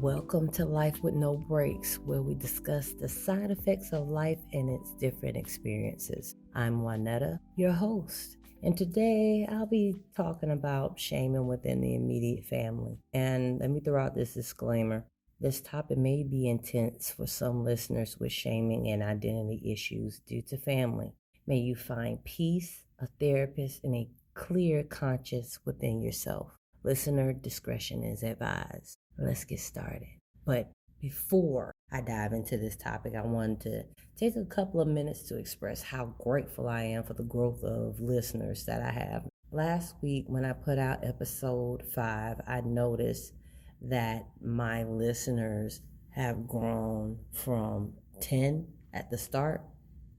Welcome to Life with No Breaks, where we discuss the side effects of life and its different experiences. I'm Juanetta, your host, and today I'll be talking about shaming within the immediate family. And let me throw out this disclaimer. This topic may be intense for some listeners with shaming and identity issues due to family. May you find peace, a therapist, and a clear conscience within yourself. Listener discretion is advised. Let's get started. But before I dive into this topic, I wanted to take a couple of minutes to express how grateful I am for the growth of listeners that I have. Last week, when I put out episode 5, I noticed that my listeners have grown from 10 at the start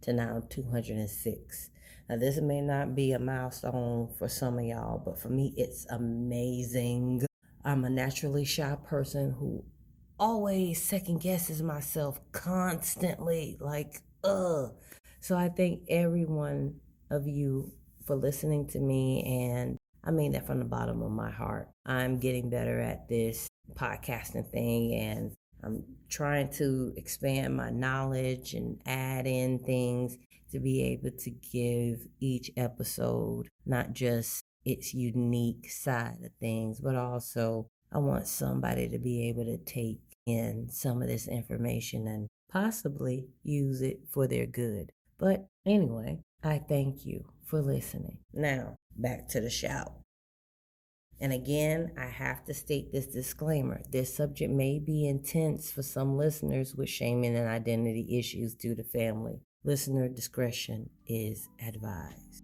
to now 206. Now, this may not be a milestone for some of y'all, but for me, it's amazing. I'm a naturally shy person who always second guesses myself constantly, So I thank every one of you for listening to me, and I mean that from the bottom of my heart. I'm getting better at this podcasting thing, and I'm trying to expand my knowledge and add in things to be able to give each episode not just its unique side of things, but also I want somebody to be able to take in some of this information and possibly use it for their good. But anyway, I thank you for listening. Now, back to the shout. And again, I have to state this disclaimer. This subject may be intense for some listeners with shaming and identity issues due to family. Listener discretion is advised.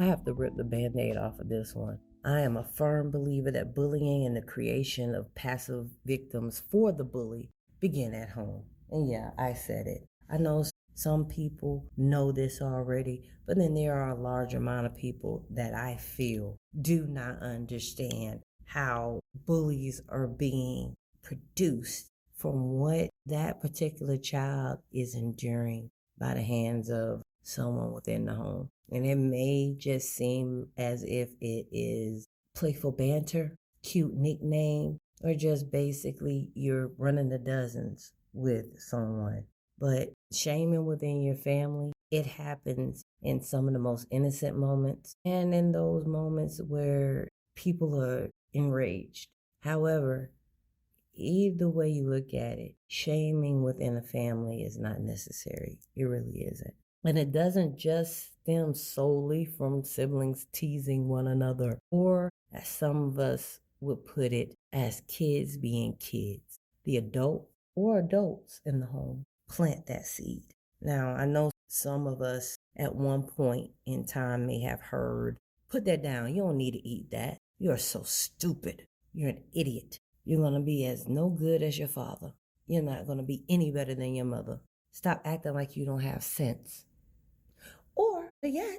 I have to rip the Band-Aid off of this one. I am a firm believer that bullying and the creation of passive victims for the bully begin at home. And yeah, I said it. I know some people know this already, but then there are a large amount of people that I feel do not understand how bullies are being produced from what that particular child is enduring by the hands of someone within the home. And it may just seem as if it is playful banter, cute nickname, or just basically you're running the dozens with someone. But shaming within your family, it happens in some of the most innocent moments and in those moments where people are enraged. However, either way you look at it, shaming within a family is not necessary. It really isn't. And it doesn't just stem solely from siblings teasing one another, or as some of us would put it, as kids being kids. The adult or adults in the home plant that seed. Now, I know some of us at one point in time may have heard, put that down, you don't need to eat that. You are so stupid. You're an idiot. You're going to be as no good as your father. You're not going to be any better than your mother. Stop acting like you don't have sense. Or,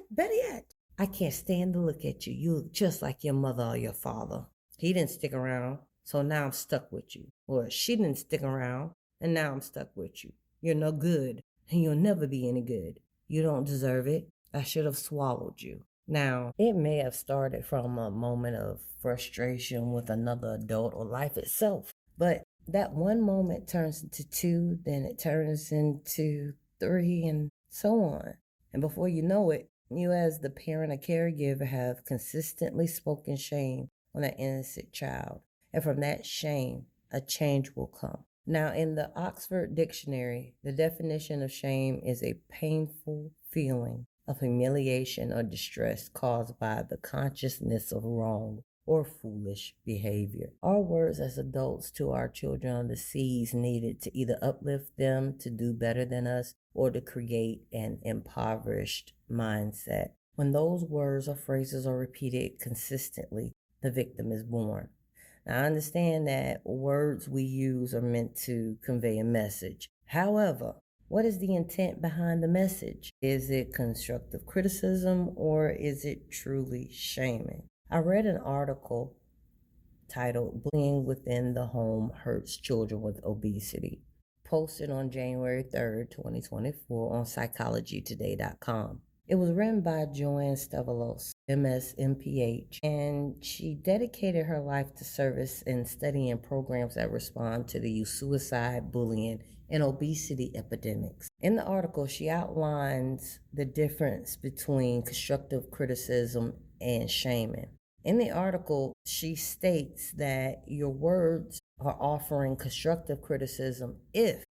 better yet, I can't stand to look at you. You look just like your mother or your father. He didn't stick around, so now I'm stuck with you. Or she didn't stick around, and now I'm stuck with you. You're no good, and you'll never be any good. You don't deserve it. I should have swallowed you. Now, it may have started from a moment of frustration with another adult or life itself, but that one moment turns into 2, then it turns into 3, and so on. And before you know it, you as the parent or caregiver have consistently spoken shame on an innocent child. And from that shame, a change will come. Now, in the Oxford Dictionary, the definition of shame is a painful feeling of humiliation or distress caused by the consciousness of wrong or foolish behavior. Our words as adults to our children are the seeds needed to either uplift them to do better than us or to create an impoverished mindset. When those words or phrases are repeated consistently, the victim is born. Now, I understand that words we use are meant to convey a message. However, what is the intent behind the message? Is it constructive criticism or is it truly shaming? I read an article titled Bullying Within the Home Hurts Children with Obesity, posted on January 3rd, 2024 on psychologytoday.com. It was written by Joanne Stevelos, MS, MPH, and she dedicated her life to service and studying programs that respond to the youth suicide, bullying, and obesity epidemics. In the article, she outlines the difference between constructive criticism and shaming. In the article, she states that your words are offering constructive criticism if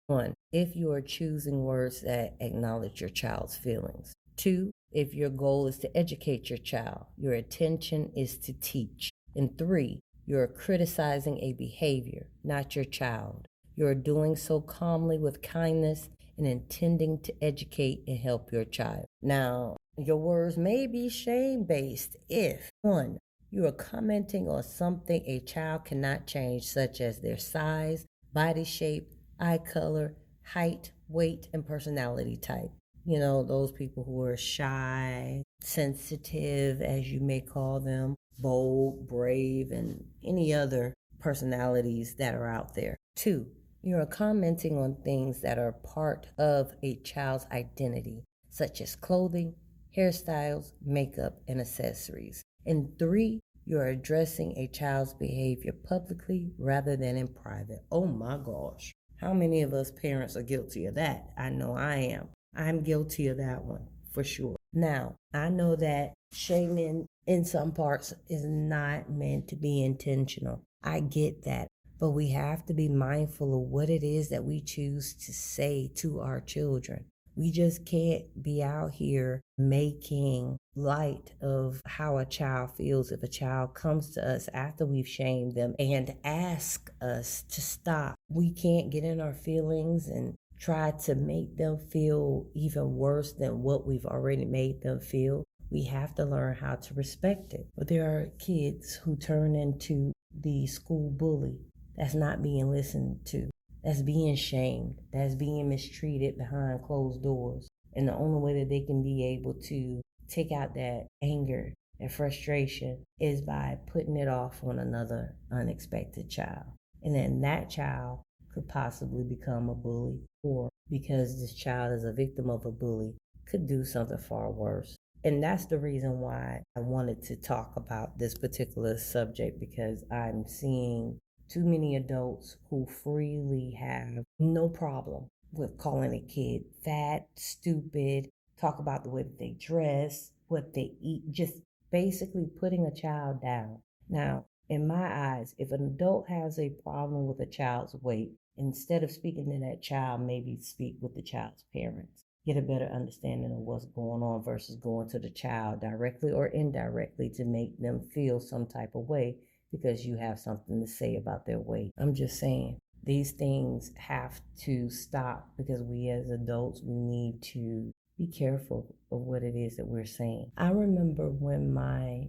you are choosing words that acknowledge your child's feelings. 2, if your goal is to educate your child, your intention is to teach. And 3, you're criticizing a behavior, not your child. You're doing so calmly with kindness and intending to educate and help your child. Now, your words may be shame-based if 1, you are commenting on something a child cannot change, such as their size, body shape, eye color, height, weight, and personality type. You know, those people who are shy, sensitive, as you may call them, bold, brave, and any other personalities that are out there. 2, you are commenting on things that are part of a child's identity, such as clothing, hairstyles, makeup, and accessories. And 3, you're addressing a child's behavior publicly rather than in private. Oh my gosh. How many of us parents are guilty of that? I know I am. I'm guilty of that one, for sure. Now, I know that shaming in some parts is not meant to be intentional. I get that. But we have to be mindful of what it is that we choose to say to our children. We just can't be out here making light of how a child feels if a child comes to us after we've shamed them and ask us to stop. We can't get in our feelings and try to make them feel even worse than what we've already made them feel. We have to learn how to respect it. But there are kids who turn into the school bully that's not being listened to, that's being shamed, that's being mistreated behind closed doors. And the only way that they can be able to take out that anger and frustration is by putting it off on another unexpected child. And then that child could possibly become a bully, or because this child is a victim of a bully, could do something far worse. And that's the reason why I wanted to talk about this particular subject, because I'm seeing too many adults who freely have no problem with calling a kid fat, stupid, talk about the way that they dress, what they eat, just basically putting a child down. Now, in my eyes, if an adult has a problem with a child's weight, instead of speaking to that child, maybe speak with the child's parents. Get a better understanding of what's going on versus going to the child directly or indirectly to make them feel some type of way because you have something to say about their weight. I'm just saying, these things have to stop, because we as adults, we need to be careful of what it is that we're saying. I remember when my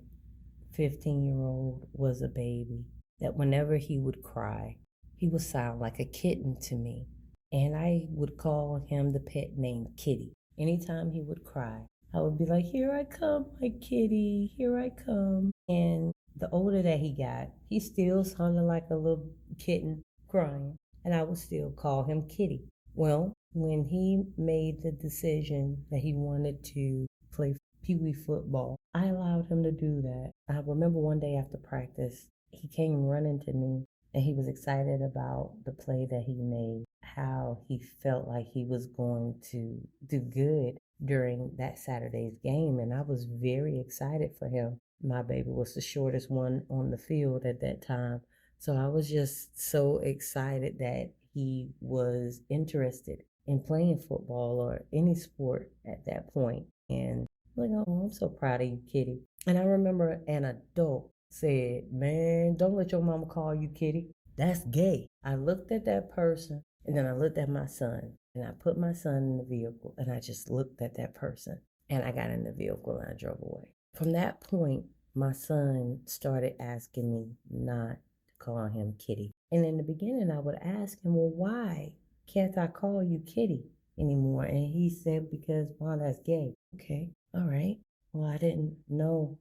15-year-old was a baby, that whenever he would cry, he would sound like a kitten to me. And I would call him the pet name Kitty. Anytime he would cry, I would be like, "Here I come, my kitty, here I come." And the older that he got, he still sounded like a little kitten crying, and I would still call him Kitty. Well, when he made the decision that he wanted to play Pee-wee football, I allowed him to do that. I remember one day after practice, he came running to me, and he was excited about the play that he made, how he felt like he was going to do good during that Saturday's game, and I was very excited for him. My baby was the shortest one on the field at that time, so I was just so excited that he was interested in playing football or any sport at that point. And I'm like, "Oh, I'm so proud of you, Kitty." And I remember an adult said, "Man, don't let your mama call you Kitty. That's gay." I looked at that person, and then I looked at my son, and I put my son in the vehicle, and I just looked at that person, and I got in the vehicle and I drove away. From that point, my son started asking me not to call him Kitty. And in the beginning, I would ask him, "Well, why can't I call you Kitty anymore?" And he said, "Because, Mom, that's gay." Okay, all right. Well, I didn't know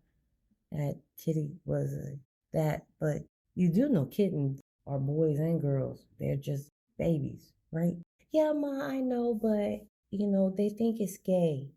that Kitty was that, but you do know kittens are boys and girls. They're just babies, right? Yeah, Ma, I know, but, they think it's gay.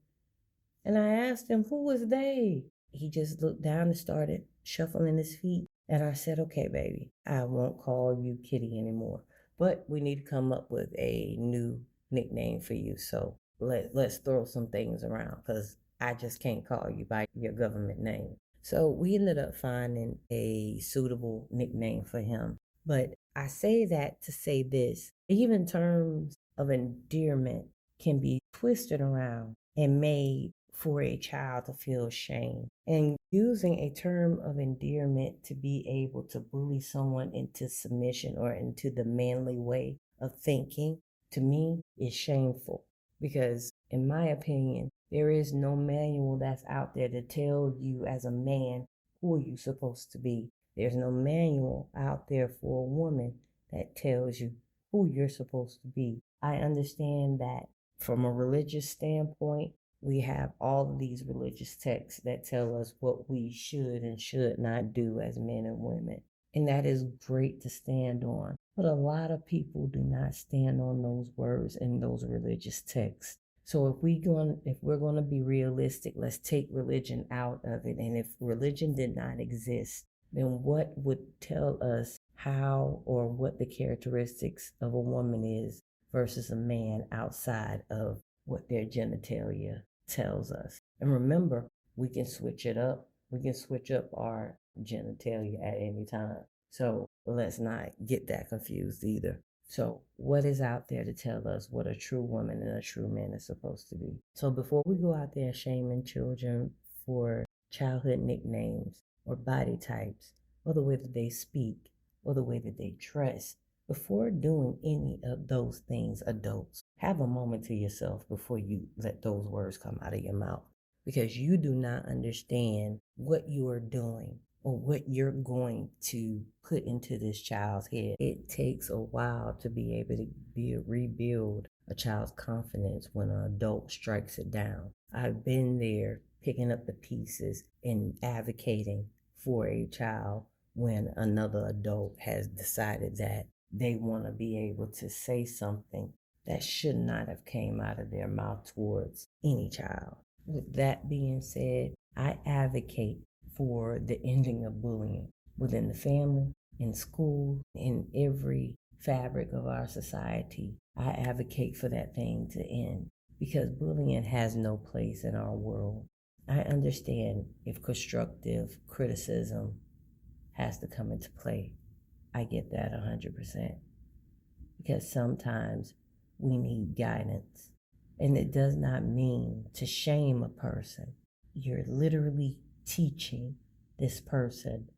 And I asked him, who was they? He just looked down and started shuffling his feet. And I said, okay, baby, I won't call you Kitty anymore. But we need to come up with a new nickname for you. So let's throw some things around because I just can't call you by your government name. So we ended up finding a suitable nickname for him. But I say that to say this, even terms of endearment can be twisted around and made for a child to feel shame. And using a term of endearment to be able to bully someone into submission or into the manly way of thinking, to me, is shameful. Because, in my opinion, there is no manual that's out there to tell you as a man who you're supposed to be. There's no manual out there for a woman that tells you who you're supposed to be. I understand that from a religious standpoint, we have all of these religious texts that tell us what we should and should not do as men and women. And that is great to stand on. But a lot of people do not stand on those words in those religious texts. So if we're going to be realistic, let's take religion out of it. And if religion did not exist, then what would tell us how or what the characteristics of a woman is versus a man outside of what their genitalia tells us? And remember, we can switch it up. We can switch up our genitalia at any time. So let's not get that confused either. So what is out there to tell us what a true woman and a true man is supposed to be? So before we go out there shaming children for childhood nicknames or body types or the way that they speak or the way that they dress, before doing any of those things, adults, have a moment to yourself before you let those words come out of your mouth. Because you do not understand what you are doing or what you're going to put into this child's head. It takes a while to be able to rebuild a child's confidence when an adult strikes it down. I've been there picking up the pieces and advocating for a child when another adult has decided that they want to be able to say something that should not have came out of their mouth towards any child. With that being said, I advocate for the ending of bullying within the family, in school, in every fabric of our society. I advocate for that thing to end because bullying has no place in our world. I understand if constructive criticism has to come into play. I get that 100% because sometimes we need guidance. And it does not mean to shame a person. You're literally teaching this person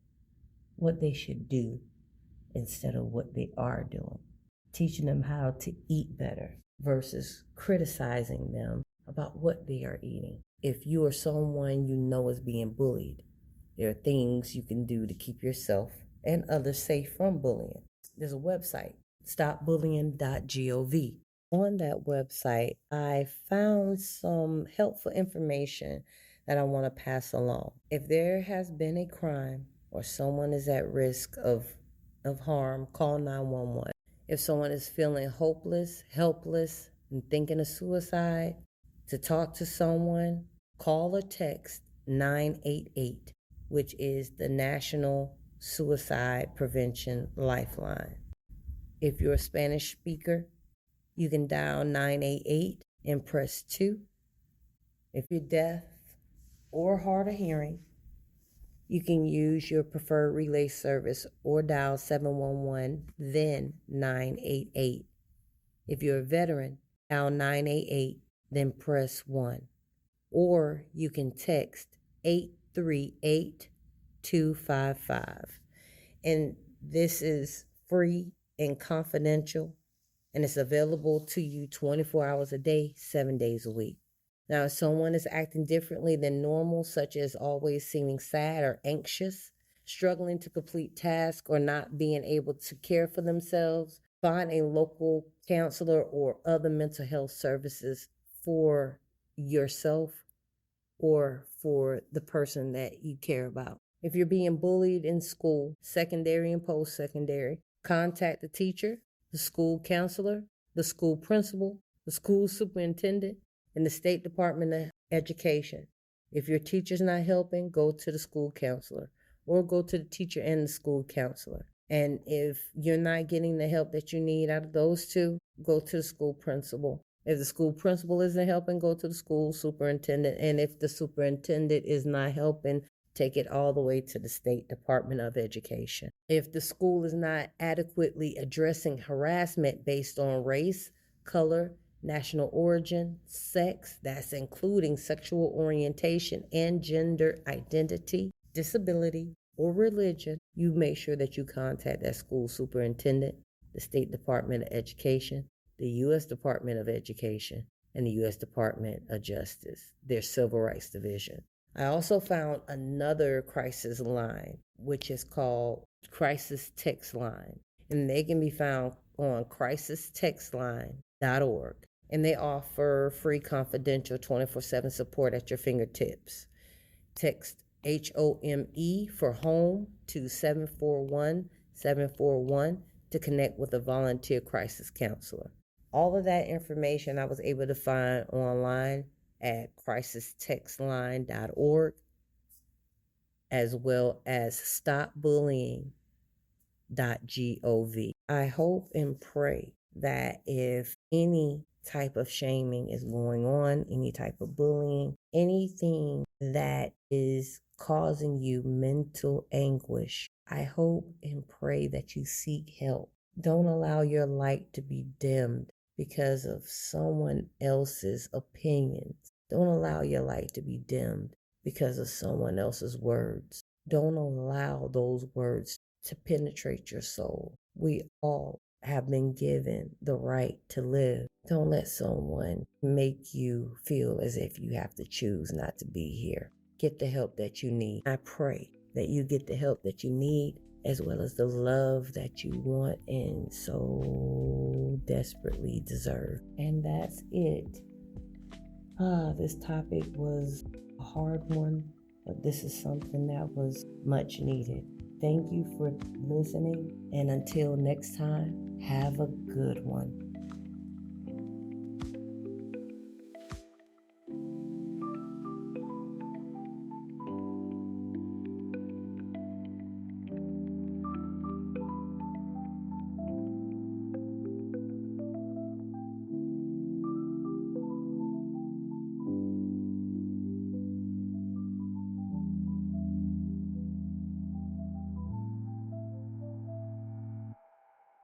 what they should do instead of what they are doing. Teaching them how to eat better versus criticizing them about what they are eating. If you are someone you know is being bullied, there are things you can do to keep yourself and others safe from bullying. There's a website, stopbullying.gov. On that website, I found some helpful information that I want to pass along. If there has been a crime or someone is at risk of harm, call 911. If someone is feeling hopeless, helpless, and thinking of suicide, to talk to someone, call or text 988, which is the National Suicide Prevention Lifeline. If you're a Spanish speaker, you can dial 988 and press 2. If you're deaf or hard of hearing, you can use your preferred relay service or dial 711, then 988. If you're a veteran, dial 988, then press 1. Or you can text 838 255. And this is free and confidential, and it's available to you 24 hours a day, 7 days a week. Now, if someone is acting differently than normal, such as always seeming sad or anxious, struggling to complete tasks, or not being able to care for themselves, find a local counselor or other mental health services for yourself or for the person that you care about. If you're being bullied in school, secondary and post-secondary, contact the teacher, the school counselor, the school principal, the school superintendent, and the State Department of Education. If your teacher's not helping, go to the school counselor or go to the teacher and the school counselor. And if you're not getting the help that you need out of those two, go to the school principal. If the school principal isn't helping, go to the school superintendent. And if the superintendent is not helping, take it all the way to the State Department of Education. If the school is not adequately addressing harassment based on race, color, national origin, sex, that's including sexual orientation and gender identity, disability, or religion, you make sure that you contact that school superintendent, the State Department of Education, the U.S. Department of Education, and the U.S. Department of Justice, their Civil Rights Division. I also found another crisis line, which is called Crisis Text Line, and they can be found on crisistextline.org. And they offer free, confidential, 24/7 support at your fingertips. Text HOME for home to 741-741 to connect with a volunteer crisis counselor. All of that information I was able to find online at crisistextline.org, as well as stopbullying.gov. I hope and pray that if any type of shaming is going on, any type of bullying, anything that is causing you mental anguish, I hope and pray that you seek help. Don't allow your light to be dimmed because of someone else's opinions. Don't allow your light to be dimmed because of someone else's words. Don't allow those words to penetrate your soul. We all have been given the right to live. Don't let someone make you feel as if you have to choose not to be here. Get the help that you need. I pray that you get the help that you need, as well as the love that you want and so desperately deserve. And that's it. This topic was a hard one, but this is something that was much needed. Thank you for listening, and until next time, have a good one.